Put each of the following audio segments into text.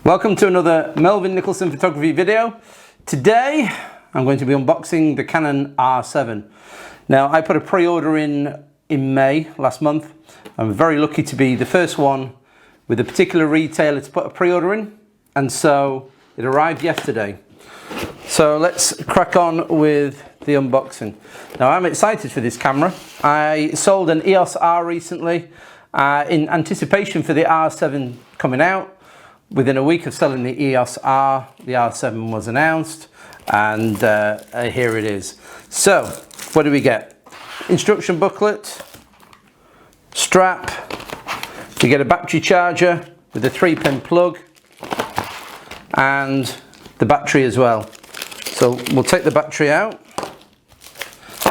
Welcome to another Melvin Nicholson photography video. Today I'm going to be unboxing the Canon R7. Now I put a pre-order in May last month. I'm very lucky to be the first one with a particular retailer to put a pre-order in, and so it arrived yesterday. So let's crack on with the unboxing. Now I'm excited for this camera. I sold an EOS R recently in anticipation for the R7 coming out. Within a week of selling the EOS R, the R7 was announced, and here it is. So, what do we get? Instruction booklet, strap, you get a battery charger with a 3-pin plug, and the battery as well. So, we'll take the battery out.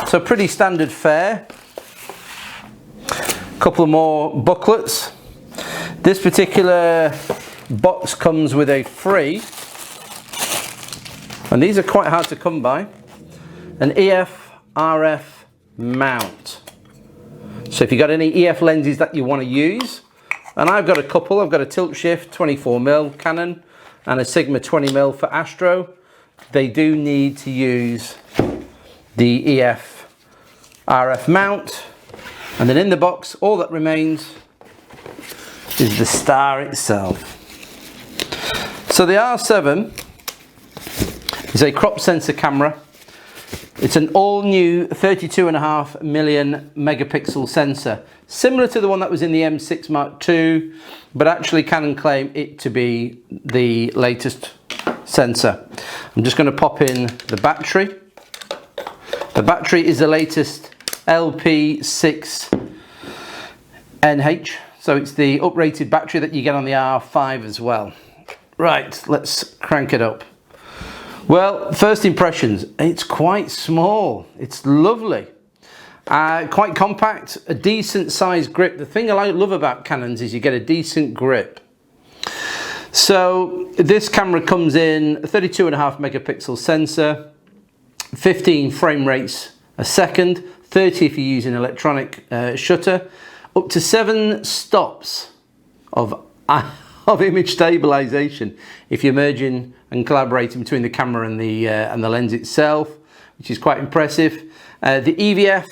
So, pretty standard fare. A couple more booklets. This particular box comes with a free, and these are quite hard to come by, an EF RF mount. So if you've got any EF lenses that you want to use, and I've got a couple, I've got a tilt shift 24mm Canon and a Sigma 20mm for Astro. They do need to use the EF RF mount, and then in the box all that remains is the star itself. So the R7 is a crop sensor camera. It's an all new 32.5 million megapixel sensor, similar to the one that was in the M6 Mark II, but actually Canon claim it to be the latest sensor. I'm just going to pop in the battery. The battery is the latest LP6NH, so it's the uprated battery that you get on the R5 as well. Right, let's crank it up. Well, first impressions, it's quite small. It's lovely. Quite compact, a decent sized grip. The thing I love about Canons is you get a decent grip. So this camera comes in a 32.5 megapixel sensor, 15 frame rates a second, 30 if you're using electronic shutter, up to 7 stops of image stabilization if you're merging and collaborating between the camera and the lens itself, which is quite impressive. The EVF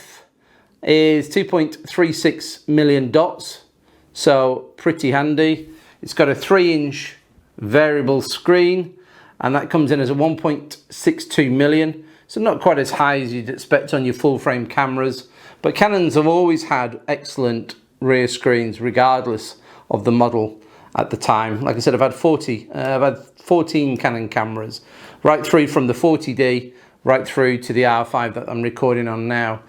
is 2.36 million dots, so pretty handy. It's got a 3-inch variable screen, and that comes in as a 1.62 million, so not quite as high as you'd expect on your full frame cameras, but Canons have always had excellent rear screens regardless of the model. At the time, like I said, I've had 14 Canon cameras, right through from the 40D right through to the R5 that I'm recording on now.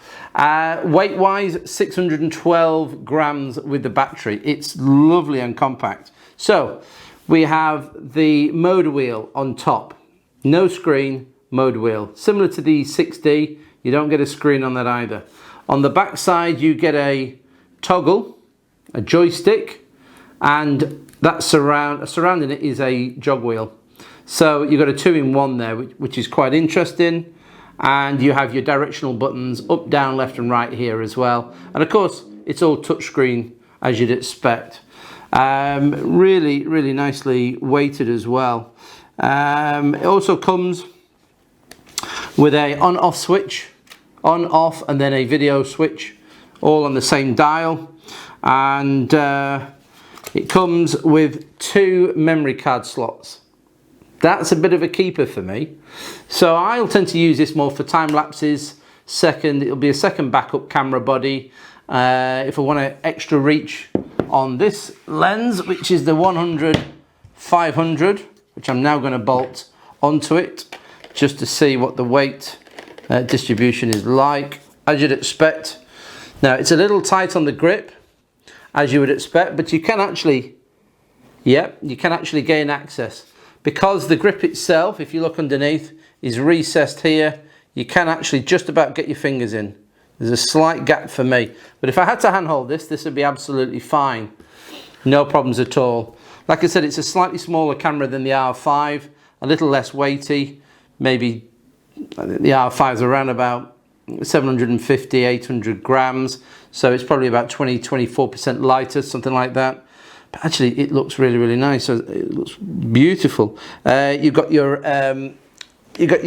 Weight-wise, 612 grams with the battery. It's lovely and compact. So we have the motor wheel on top, no screen motor wheel, similar to the 6D. You don't get a screen on that either. On the back side, you get a toggle, a joystick, and that surrounding it is a jog wheel. So you've got a 2-in-1 there, which is quite interesting. And you have your directional buttons up, down, left and right here as well. And of course, it's all touchscreen as you'd expect. Really, really nicely weighted as well. It also comes with a on-off switch, on-off, and then a video switch, all on the same dial. And it comes with 2 memory card slots. That's a bit of a keeper for me. So I'll tend to use this more for time lapses. Second, it'll be a second backup camera body. If I want an extra reach on this lens, which is the 100-500, which I'm now going to bolt onto it, just to see what the weight distribution is like, as you'd expect. Now, it's a little tight on the grip, as you would expect, but you can actually gain access. Because the grip itself, if you look underneath, is recessed here, you can actually just about get your fingers in. There's a slight gap for me, but if I had to handhold this would be absolutely fine. No problems at all. Like I said, it's a slightly smaller camera than the R5, a little less weighty. Maybe the R5's around about 750, 800 grams. So it's probably about 20-24% lighter, something like that. but actually it looks really, really nice. So it looks beautiful. You've got your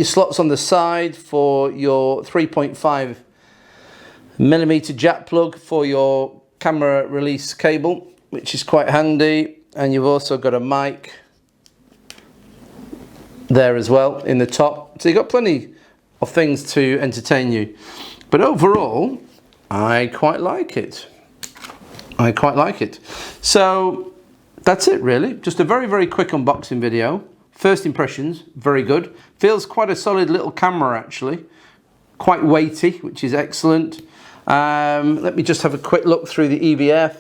slots on the side for your 3.5mm jack plug for your camera release cable, which is quite handy. And you've also got a mic there as well in the top. So you've got plenty of things to entertain you. But overall, I quite like it. I quite like it. So that's it really. Just a very, very quick unboxing video. First impressions, very good. Feels quite a solid little camera actually. Quite weighty, which is excellent. Let me just have a quick look through the EVF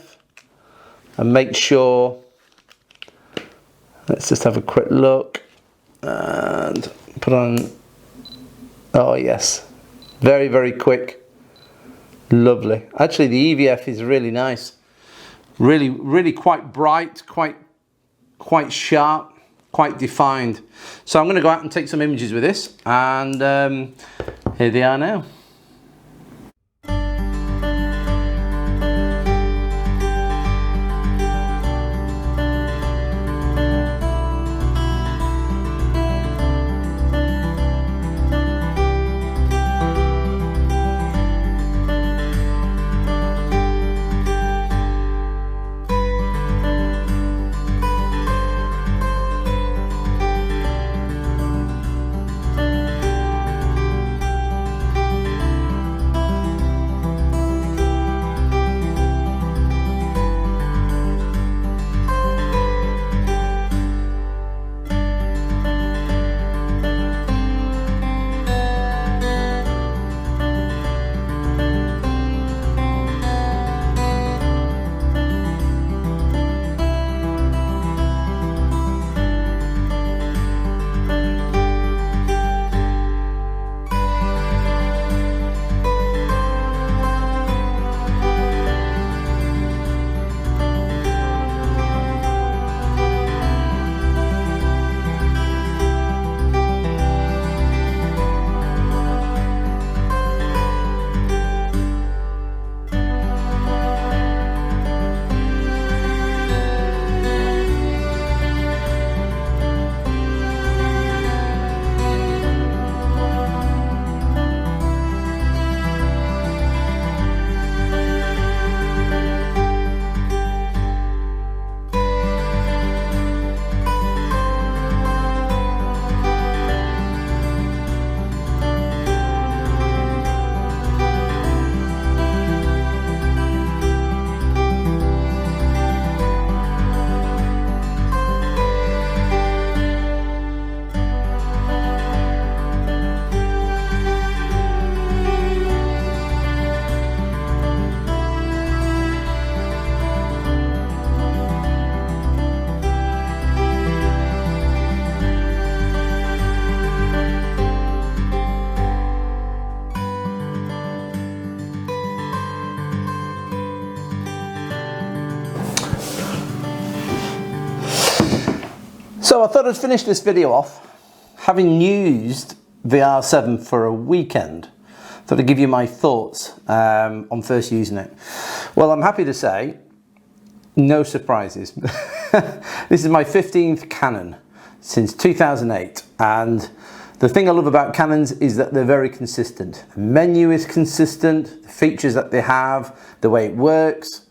and make sure. Let's just have a quick look and put on. Oh yes, very, very quick. Lovely. Actually, the EVF is really nice. Really, really quite bright, quite sharp, quite defined. So I'm going to go out and take some images with this, and here they are now. So I thought I'd finish this video off, having used the R7 for a weekend. Thought I'd give you my thoughts on first using it. Well, I'm happy to say, no surprises. This is my 15th Canon since 2008, and the thing I love about Canons is that they're very consistent. The menu is consistent, the features that they have, the way it works,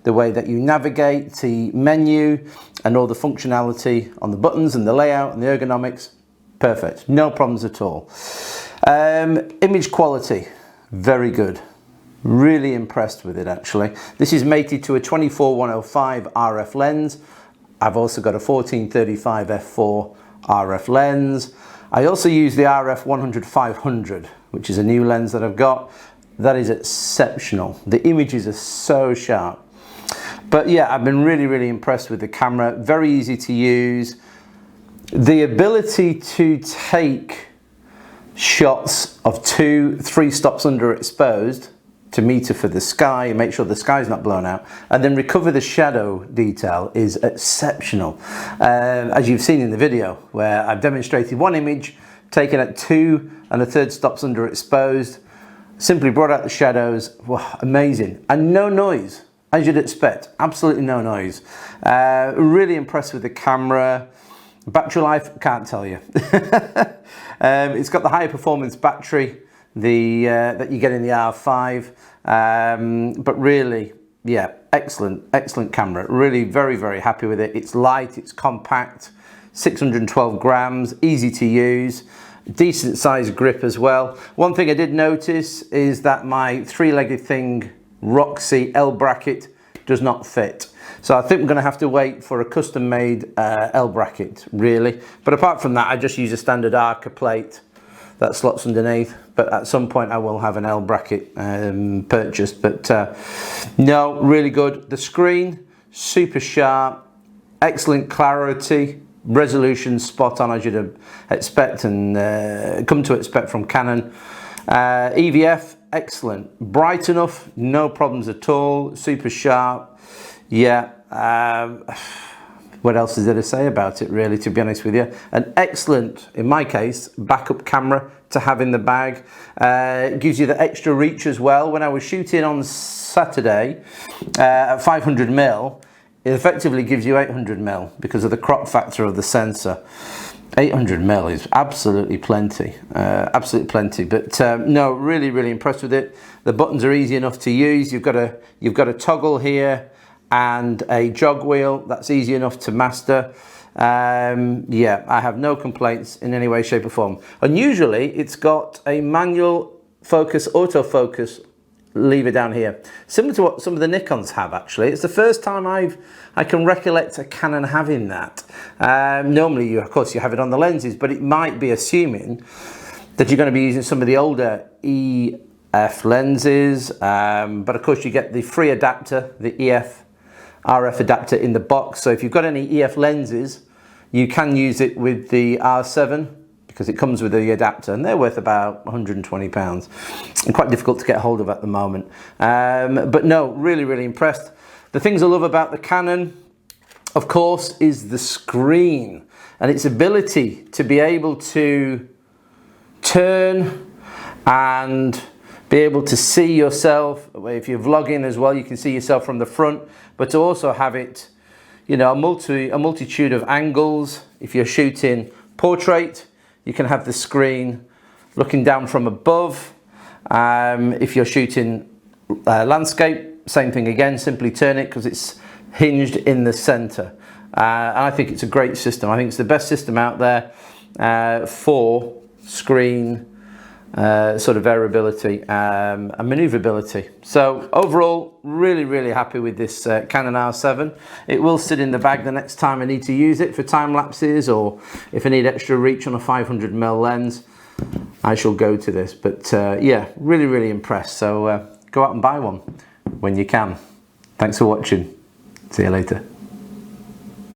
the way that you navigate the menu, and all the functionality on the buttons and the layout and the ergonomics, perfect, no problems at all. Image quality, very good. Really impressed with it actually. This is mated to a 24-105 RF lens. I've also got a 1435 f4 RF lens. I also use the RF 100-500, which is a new lens that I've got. That is exceptional. The images are so sharp. But yeah, I've been really, really impressed with the camera. Very easy to use. The ability to take shots of 2-3 stops underexposed to meter for the sky and make sure the sky's not blown out, and then recover the shadow detail is exceptional. As you've seen in the video, where I've demonstrated one image taken at 2 1/3 stops underexposed, simply brought out the shadows. Wow, amazing. And no noise. as you'd expect, absolutely no noise. Really impressed with the camera. Battery life, can't tell you. It's got the higher performance battery that you get in the R5, but really, yeah, excellent camera. Really very happy with it. It's light, it's compact, 612 grams, easy to use, decent size grip as well. One thing I did notice is that my three-legged thing, Roxy L bracket, does not fit. So I think we're going to have to wait for a custom-made L bracket, really. But apart from that, I just use a standard Arca plate that slots underneath. But at some point, I will have an L bracket purchased. But no, really good. The screen, super sharp, excellent clarity, resolution spot on as you'd expect and come to expect from Canon. EVF, excellent. Bright enough, no problems at all, super sharp. Yeah, what else is there to say about it, really, to be honest with you? An excellent, in my case, backup camera to have in the bag. It gives you the extra reach as well. When I was shooting on Saturday at 500mm, it effectively gives you 800mm because of the crop factor of the sensor. 800mm is absolutely plenty, But no, really impressed with it. The buttons are easy enough to use. You've got a toggle here and a jog wheel. That's easy enough to master. Yeah, I have no complaints in any way, shape or form. Unusually, it's got a manual focus, autofocus lever down here, similar to what some of the Nikons have. Actually, it's the first time I can recollect a Canon having that. Normally, of course, you have it on the lenses, but it might be assuming that you're going to be using some of the older EF lenses. But of course, you get the free adapter, the EF RF adapter in the box. So if you've got any EF lenses, you can use it with the R7 because it comes with the adapter, and they're worth about £120 and quite difficult to get hold of at the moment. But no, really impressed. The things I love about the Canon, of course, is the screen and its ability to be able to turn and be able to see yourself. If you're vlogging as well, you can see yourself from the front, but to also have it, you know, a multitude of angles. If you're shooting portrait, you can have the screen looking down from above. If you're shooting landscape, same thing again, simply turn it because it's hinged in the center. And I think it's a great system. I think it's the best system out there for screen sort of variability and maneuverability. So overall, really happy with this Canon R7. It will sit in the bag the next time I need to use it for time lapses, or if I need extra reach on a 500mm lens, I shall go to this. But yeah, really impressed. So go out and buy one when you can. Thanks for watching. See you later.